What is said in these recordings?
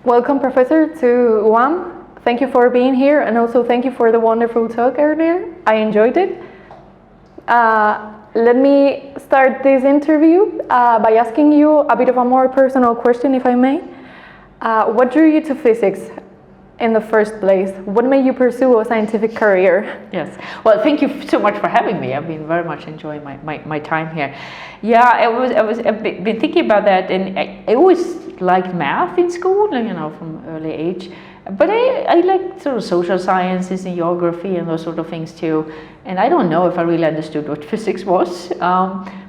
Welcome, Professor, to UAM. Thank you for being here, and also thank you for the wonderful talk earlier. I enjoyed it. Let me start this interview by asking you a bit of a more personal question, if I may. What drew you to physics in the first place? What made you pursue a scientific career? Yes, well, thank you so much for having me. I've been very much enjoying my time here. Yeah, I've been thinking about that, and I always liked math in school, from early age. But I like sort of social sciences and geography and those sort of things too. And I don't know if I really understood what physics was.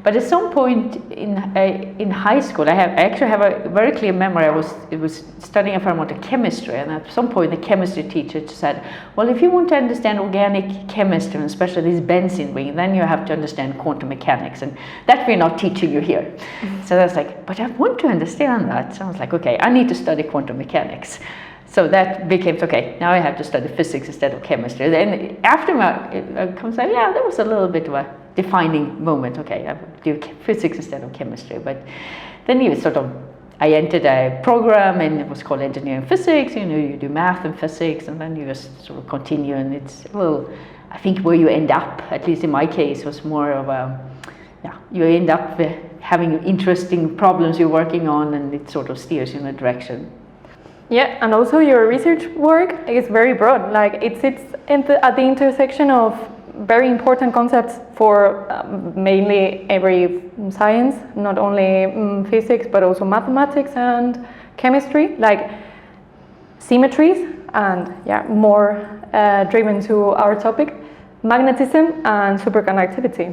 But at some point in high school, I actually have a very clear memory. I was studying a fair amount of chemistry, and at some point the chemistry teacher said, well, if you want to understand organic chemistry, and especially this benzene ring, then you have to understand quantum mechanics, and that we're not teaching you here. Mm-hmm. So I was like, but I want to understand that. So I was like, okay, I need to study quantum mechanics. So that became, okay, now I have to study physics instead of chemistry. Then after it comes out, yeah, that was a little bit of a defining moment. Okay, I do physics instead of chemistry. But then I entered a program, and it was called engineering physics. You do math and physics, and then you just sort of continue. And it's a little, I think where you end up, at least in my case, was more of you end up having interesting problems you're working on, and it sort of steers you in a direction. Yeah, and also your research work is very broad. Like it sits at the intersection of very important concepts for mainly every science, not only physics, but also mathematics and chemistry, like symmetries, and more driven to our topic, magnetism and superconductivity.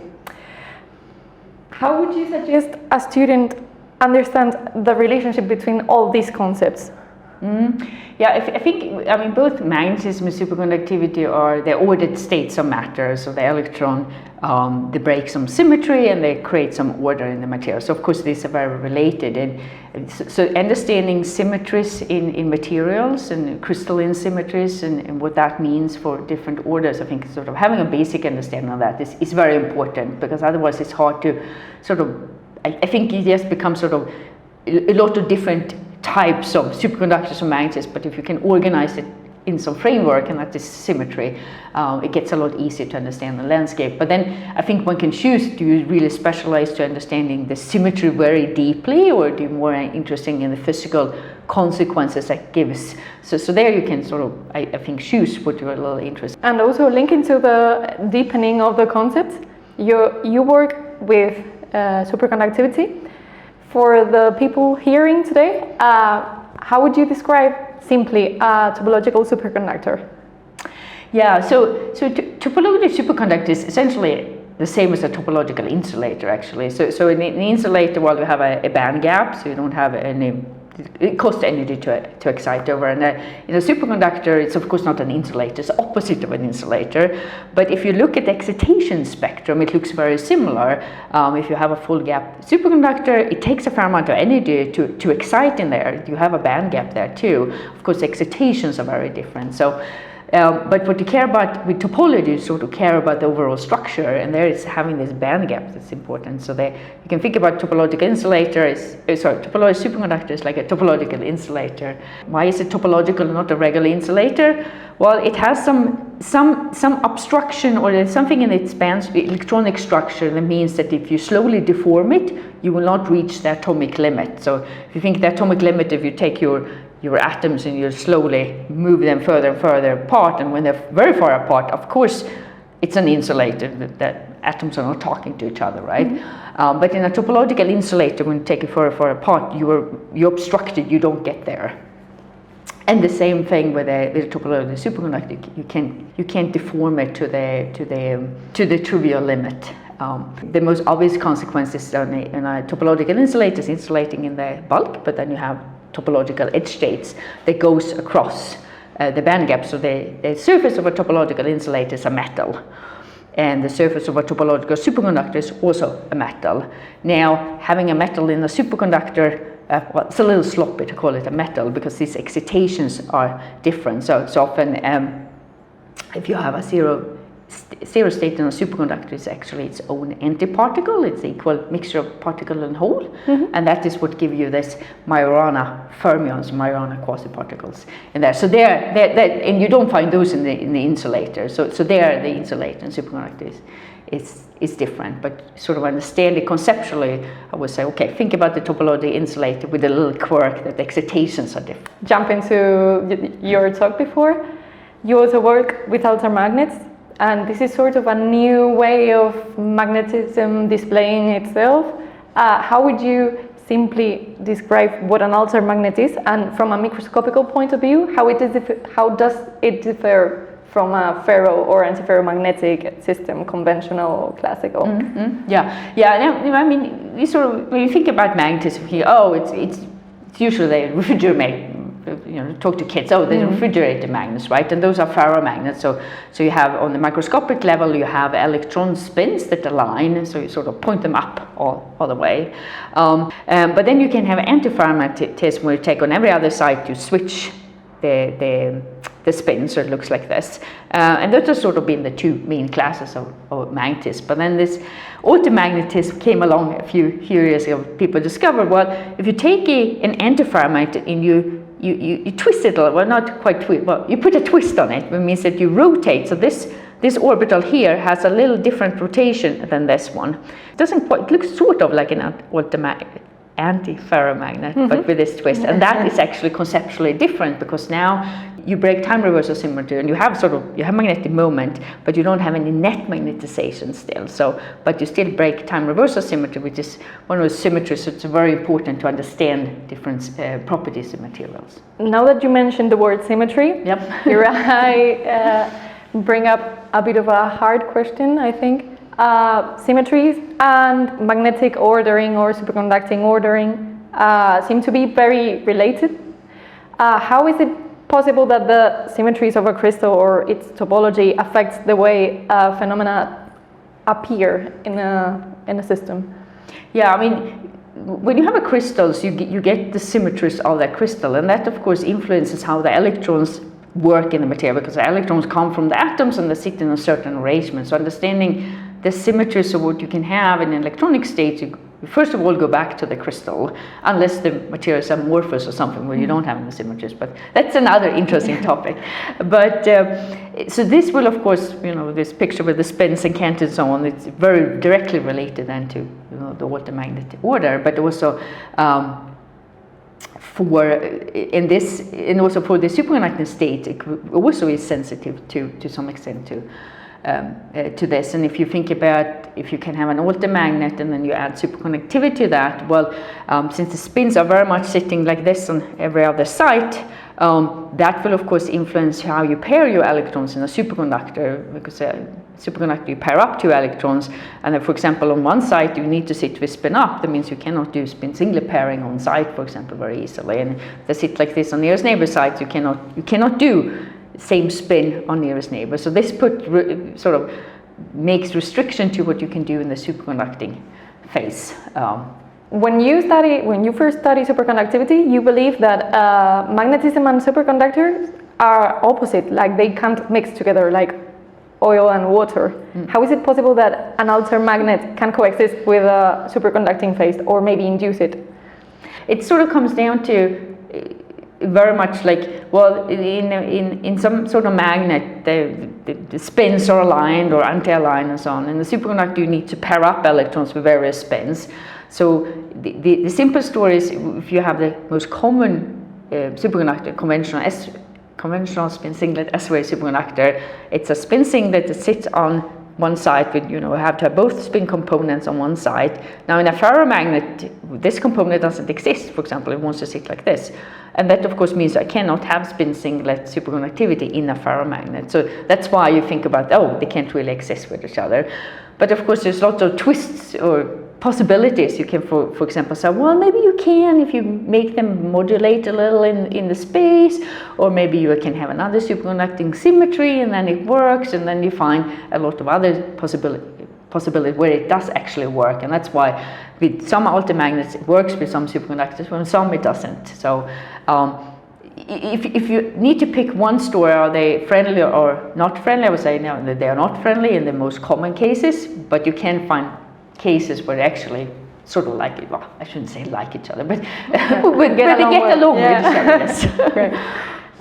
How would you suggest a student understand the relationship between all these concepts? Yeah, I think both magnetism and superconductivity are the ordered states of matter. So the electron, they break some symmetry and they create some order in the material. So of course these are very related, and so understanding symmetries in materials and crystalline symmetries and what that means for different orders, I think sort of having a basic understanding of that is very important, because otherwise it's hard to I think it just becomes sort of a lot of different types of superconductors or magnets, but if you can organize it in some framework, and that is symmetry, it gets a lot easier to understand the landscape. But then I think one can choose, do you really specialize to understanding the symmetry very deeply, or do you more interesting in the physical consequences that gives? So there you can sort of, I think, choose what you're a little interested in. And also linking to the deepening of the concepts, you work with superconductivity. For the people hearing today, how would you describe simply a topological superconductor? Yeah, so topological superconductor is essentially the same as a topological insulator, actually. So in an insulator, you have a band gap, so you don't have any, it costs energy to excite over. And in a superconductor, it's of course not an insulator, it's the opposite of an insulator. But if you look at the excitation spectrum, it looks very similar. If you have a full gap superconductor, it takes a fair amount of energy to excite in there. You have a band gap there too. Of course, the excitations are very different. So, but what you care about with topology, you sort of care about the overall structure, and there is having this band gap that's important. So you can think about topological topological superconductor is like a topological insulator. Why is it topological and not a regular insulator? Well, it has some obstruction, or there's something in its electronic structure that means that if you slowly deform it, you will not reach the atomic limit. So if you think the atomic limit, if you take your atoms and you slowly move them further and further apart, and when they're very far apart, of course it's an insulator, that atoms are not talking to each other, right? Mm-hmm. But in a topological insulator, when you take it far apart, you're obstructed, you don't get there. And the same thing with the topological superconductor, you can't deform it to the trivial limit. The most obvious consequence is in a topological insulator is insulating in the bulk, but then you have topological edge states that goes across the band gap. So the surface of a topological insulator is a metal, and the surface of a topological superconductor is also a metal. Now, having a metal in a superconductor, it's a little sloppy to call it a metal, because these excitations are different. So often, if you have a zero zero state in a superconductor is actually its own antiparticle. It's the equal mixture of particle and whole, and that is what gives you this Majorana fermions, Majorana quasiparticles in there. So and you don't find those in the insulator. So there, the insulator and superconductor is different, but sort of understand it conceptually. I would say, okay, think about the topology insulator with a little quirk that the excitations are different. Jump into your talk before. You also work with altermagnets. And this is sort of a new way of magnetism displaying itself. How would you simply describe what an altermagnet is, and from a microscopical point of view, how does it differ from a ferro or antiferromagnetic system, conventional, classical? Yeah. I mean, when you think about magnetism here, it's usually they refrigerate. Talk to kids. There's refrigerator magnets, right? And those are ferromagnets. So you have on the microscopic level, you have electron spins that align. So you sort of point them up all the way. But then you can have antiferromagnetism, where you take on every other side, you switch the spin, so it looks like this. And those have sort of been the two main classes of magnetism. But then this altermagnetism came along a few years ago. People discovered, well, if you take an antiferromagnet and you twist it a little, well, not quite twist, well, you put a twist on it, which means that you rotate. So this orbital here has a little different rotation than this one. It doesn't quite, it looks sort of like an antiferromagnet, but with this twist. And that is actually conceptually different, because now you break time reversal symmetry, and you have magnetic moment, but you don't have any net magnetization still. But you still break time reversal symmetry, which is one of those symmetries. So it's very important to understand different properties of materials. Now that you mentioned the word symmetry, here I bring up a bit of a hard question, I think. Symmetries and magnetic ordering or superconducting ordering seem to be very related. How is it possible that the symmetries of a crystal or its topology affects the way phenomena appear in a system? Yeah, I mean, when you have a crystals, you get the symmetries of that crystal, and that of course influences how the electrons work in the material, because the electrons come from the atoms and they sit in a certain arrangement. So understanding the symmetries of what you can have in an electronic state, you first of all go back to the crystal, unless the material is amorphous or something where you don't have the symmetries, but that's another interesting topic. But so this will of course, this picture with the spins and cantons and so on, it's very directly related then to the altermagnetic order, but also and also for the superconducting state, it also is sensitive to some extent to this. And if you think about, if you can have an altermagnet and then you add superconductivity to that, well, since the spins are very much sitting like this on every other side, that will of course influence how you pair your electrons in a superconductor, because superconductor you pair up two electrons, and then for example on one side you need to sit with spin up. That means you cannot do spin singlet pairing on site, for example, very easily, and if they sit like this on nearest neighbor sides, you cannot do same spin on nearest neighbor. So this sort of makes restriction to what you can do in the superconducting phase. When you first study superconductivity, you believe that magnetism and superconductors are opposite, like they can't mix together like oil and water. How is it possible that an altermagnet can coexist with a superconducting phase, or maybe induce it? It sort of comes down to very much like, well, in some sort of magnet, the spins are aligned or anti-aligned and so on. In the superconductor, you need to pair up electrons with various spins. So the simple story is, if you have the most common superconductor, conventional spin singlet S-wave superconductor, it's a spin singlet that sits on one side with, have to have both spin components on one side. Now in a ferromagnet, this component doesn't exist, for example, it wants to sit like this. And that of course means I cannot have spin singlet superconductivity in a ferromagnet. So that's why you think about, they can't really exist with each other. But of course there's lots of twists or possibilities. You can, for example, say, well, maybe you can if you make them modulate a little in the space, or maybe you can have another superconducting symmetry and then it works, and then you find a lot of other possibilities where it does actually work. And that's why with some altermagnets it works with some superconductors, with some it doesn't. So if you need to pick one story, are they friendly or not friendly? I would say no, that they are not friendly in the most common cases, but you can find cases where they actually sort of like it. Well, I shouldn't say like each other, but where they get along with each other. Yes. Great.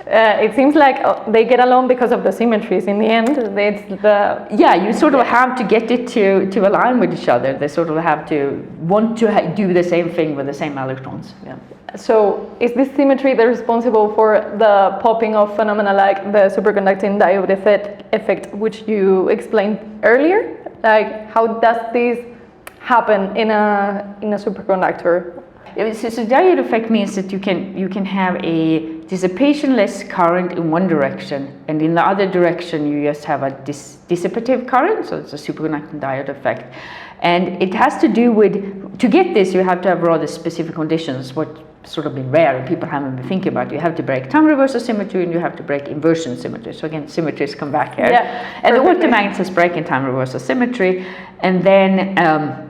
It seems like they get along because of the symmetries. In the end, it's the you sort of have to get it to align with each other. They sort of have to want to do the same thing with the same electrons. Yeah. So is this symmetry responsible for the popping of phenomena like the superconducting diode effect, which you explained earlier? Like, how does this happen in a superconductor? So diode effect means that you can have a dissipation-less current in one direction, and in the other direction you just have a dissipative current, so it's a superconducting diode effect. And it has to do with, to get this you have to have rather specific conditions, what sort of been rare and people haven't been thinking about. You have to break time reversal symmetry and you have to break inversion symmetry. So again, symmetries come back here. Yeah, and the altermagnets break in time reversal symmetry, and then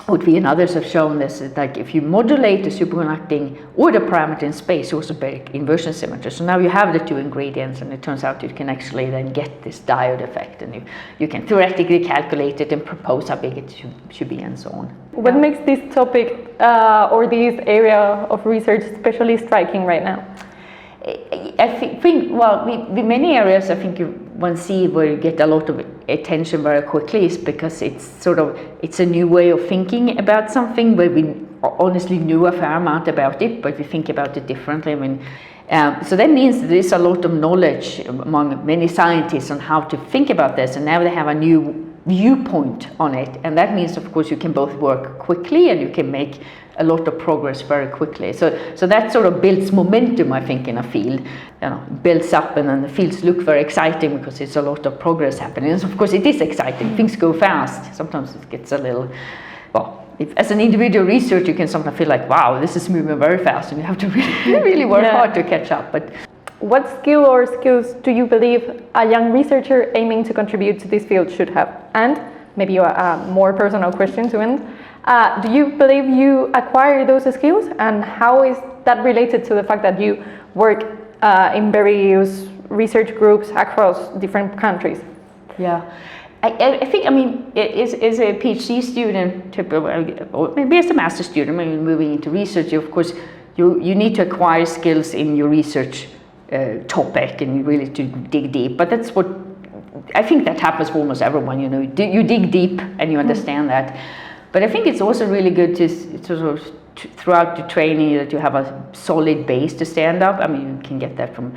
what we and others have shown this is like if you modulate the superconducting order parameter in space, you also break inversion symmetry. So now you have the two ingredients, and it turns out you can actually then get this diode effect, and you can theoretically calculate it and propose how big it should be and so on. What makes this topic or this area of research especially striking right now? I think well, with many areas, I think one see where you get a lot of attention very quickly is because it's a new way of thinking about something where we honestly knew a fair amount about it, but we think about it differently. I mean, so that means that there is a lot of knowledge among many scientists on how to think about this, and now they have a new viewpoint on it, and that means of course you can both work quickly and you can make a lot of progress very quickly. So that sort of builds momentum, I think, in a field. Builds up, and then the fields look very exciting because it's a lot of progress happening. And of course it is exciting. Things go fast. Sometimes it gets a little, well, as an individual researcher you can sometimes feel like, wow, this is moving very fast, and you have to really work hard to catch up. But what skill or skills do you believe a young researcher aiming to contribute to this field should have? And maybe a more personal question to end. Do you believe you acquire those skills, and how is that related to the fact that you work in various research groups across different countries? Yeah, I think, I mean, as a PhD student, or maybe as a master's student, when you're moving into research, of course, you need to acquire skills in your research topic and really to dig deep. But that's what I think that happens for almost everyone. You dig deep and you understand that. But I think it's also really good to sort of throughout the training that you have a solid base to stand up. I mean, you can get that from,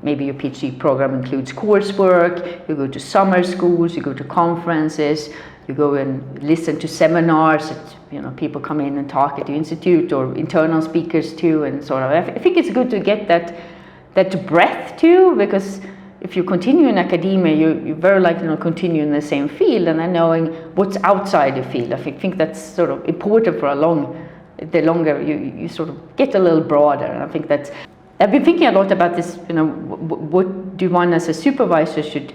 maybe your PhD program includes coursework, you go to summer schools, you go to conferences, you go and listen to seminars that, people come in and talk at the institute, or internal speakers too, and sort of, I think it's good to get that breadth too, because if you continue in academia, you're very likely to continue in the same field, and then knowing what's outside the field. I think that's sort of important for the longer you sort of get a little broader. And I think that's, I've been thinking a lot about this, what do one as a supervisor should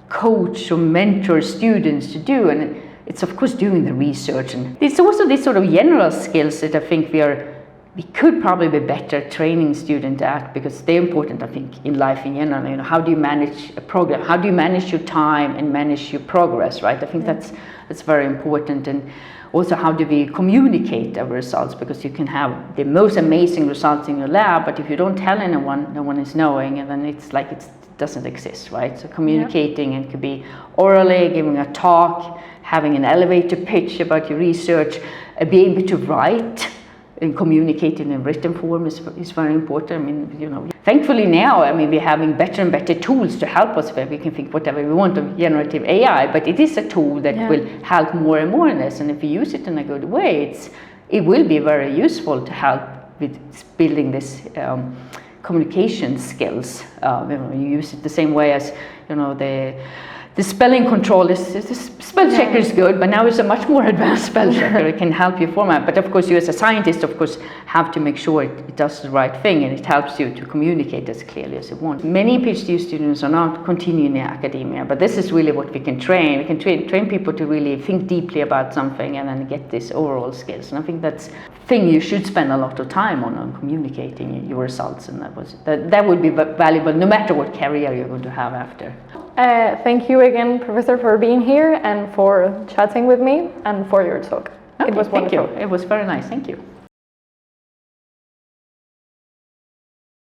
coach or mentor students to do? And it's of course doing the research. And it's also these sort of general skills that I think we could probably be better training students at, because they're important, I think, in life in general. How do you manage a program? How do you manage your time and manage your progress, right? I think that's very important. And also, how do we communicate our results? Because you can have the most amazing results in your lab, but if you don't tell anyone, no one is knowing, and then it's like it doesn't exist, right? So communicating, it could be orally, giving a talk, having an elevator pitch about your research, be able to write and communicating in written form is very important. I mean, thankfully now, we're having better and better tools to help us, where we can think whatever we want of generative AI, but it is a tool that will help more and more in this, and if you use it in a good way, it will be very useful to help with building this communication skills. You use it the same way as, the spelling control spell checker is good, but now it's a much more advanced spell checker. It can help you format. But of course, you as a scientist, of course, have to make sure it does the right thing and it helps you to communicate as clearly as you want. Many PhD students are not continuing in academia, but this is really what we can train. We can train people to really think deeply about something and then get this overall skills. And I think that's a thing you should spend a lot of time on communicating your results. And that would be valuable no matter what career you're going to have after. Thank you again, Professor, for being here and for chatting with me and for your talk. Okay, it was wonderful. Thank you. It was very nice. Thank you.